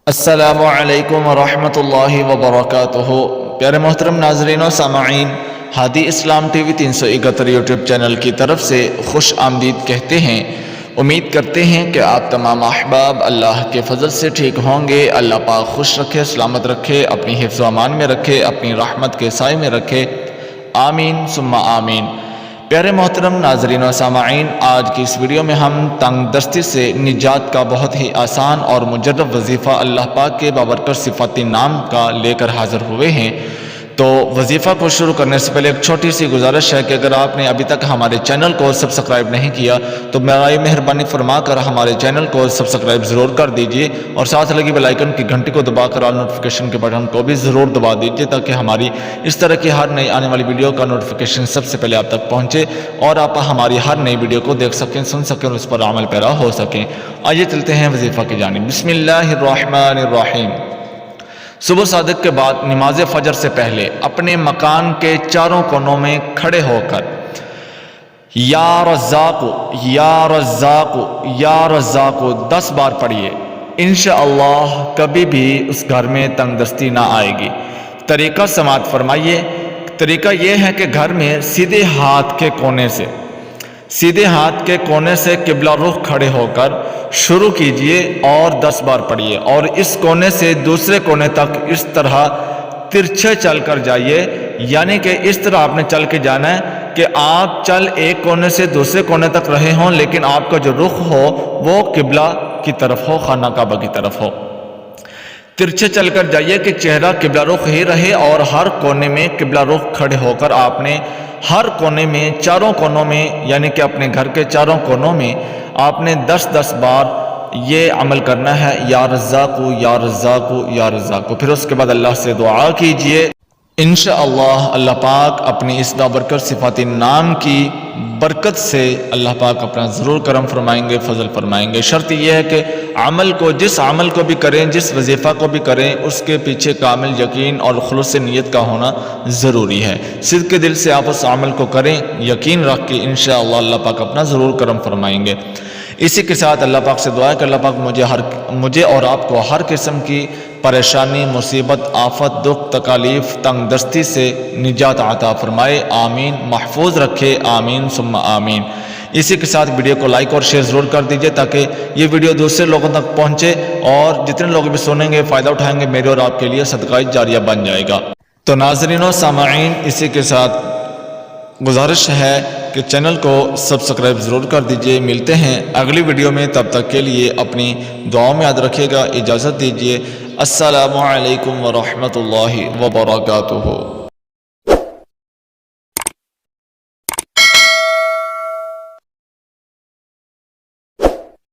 السلام علیکم ورحمۃ اللہ وبرکاتہ۔ پیارے محترم ناظرین و سامعین، ہادی اسلام ٹی وی 371 یوٹیوب چینل کی طرف سے خوش آمدید کہتے ہیں۔ امید کرتے ہیں کہ آپ تمام احباب اللہ کے فضل سے ٹھیک ہوں گے۔ اللہ پاک خوش رکھے، سلامت رکھے، اپنی حفظ و امان میں رکھے، اپنی رحمت کے سائے میں رکھے، آمین ثم آمین۔ پیارے محترم ناظرین و سامعین، آج کی اس ویڈیو میں ہم تنگ دستی سے نجات کا بہت ہی آسان اور مجرب وظیفہ اللہ پاک کے بابرکت صفاتی نام کا لے کر حاضر ہوئے ہیں۔ تو وظیفہ کو شروع کرنے سے پہلے ایک چھوٹی سی گزارش ہے کہ اگر آپ نے ابھی تک ہمارے چینل کو سبسکرائب نہیں کیا تو برائے مہربانی فرما کر ہمارے چینل کو سبسکرائب ضرور کر دیجئے، اور ساتھ لگی بیل آئیکن کی گھنٹی کو دبا کر آل نوٹیفیکیشن کے بٹن کو بھی ضرور دبا دیجئے، تاکہ ہماری اس طرح کی ہر نئی آنے والی ویڈیو کا نوٹیفیکیشن سب سے پہلے آپ تک پہنچے اور آپ ہماری ہر نئی ویڈیو کو دیکھ سکیں، سن سکیں اور اس پر عمل پیرا ہو سکیں۔ آئیے چلتے ہیں وظیفہ کی جانب۔ بسم اللہ الرحمن الرحیم۔ صبح صادق کے بعد نماز فجر سے پہلے اپنے مکان کے چاروں کونوں میں کھڑے ہو کر یا رزاق یا رزاق یا رزاق 10 بار پڑھیے۔ انشاءاللہ کبھی بھی اس گھر میں تنگ دستی نہ آئے گی۔ طریقہ سماعت فرمائیے۔ طریقہ یہ ہے کہ گھر میں سیدھے ہاتھ کے کونے سے قبلہ رخ کھڑے ہو کر شروع کیجئے اور 10 بار پڑھیے، اور اس کونے سے دوسرے کونے تک اس طرح ترچھے چل کر جائیے، یعنی کہ اس طرح آپ نے چل کے جانا ہے کہ آپ چل ایک کونے سے دوسرے کونے تک رہے ہوں، لیکن آپ کا جو رخ ہو وہ قبلہ کی طرف ہو، خانہ کعبہ کی طرف ہو۔ ترچھے چل کر جائیے کہ چہرہ قبلہ رخ ہی رہے، اور ہر کونے میں قبلہ رخ کھڑے ہو کر آپ نے ہر کونے میں چاروں کونوں میں، یعنی کہ اپنے گھر کے چاروں کونوں میں آپ نے 10 بار یہ عمل کرنا ہے، یا رزاق یا رزاق یا رزاق۔ پھر اس کے بعد اللہ سے دعا کیجئے، انشاءاللہ اللہ پاک اپنی اس بابرکت صفاتی نام کی برکت سے اللہ پاک اپنا ضرور کرم فرمائیں گے، فضل فرمائیں گے۔ شرط یہ ہے کہ جس عمل کو بھی کریں، جس وظیفہ کو بھی کریں، اس کے پیچھے کامل یقین اور خلوص نیت کا ہونا ضروری ہے۔ صدق کے دل سے آپ اس عمل کو کریں، یقین رکھ کے انشاءاللہ اللہ پاک اپنا ضرور کرم فرمائیں گے۔ اسی کے ساتھ اللہ پاک سے دعا ہے کہ اللہ پاک مجھے اور آپ کو ہر قسم کی پریشانی، مصیبت، آفت، دکھ، تکالیف، تنگ دستی سے نجات عطا فرمائے، آمین، محفوظ رکھے، آمین ثم آمین۔ اسی کے ساتھ ویڈیو کو لائک اور شیئر ضرور کر دیجئے، تاکہ یہ ویڈیو دوسرے لوگوں تک پہنچے اور جتنے لوگ بھی سنیں گے، فائدہ اٹھائیں گے، میرے اور آپ کے لیے صدقہ جاریہ بن جائے گا۔ تو ناظرین و سامعین، اسی کے ساتھ گزارش ہے کہ چینل کو سبسکرائب ضرور کر دیجئے۔ ملتے ہیں اگلی ویڈیو میں، تب تک کے لیے اپنی دعاؤں میں یاد رکھیے گا۔ اجازت دیجئے، السلام علیکم ورحمۃ اللہ وبرکاتہ۔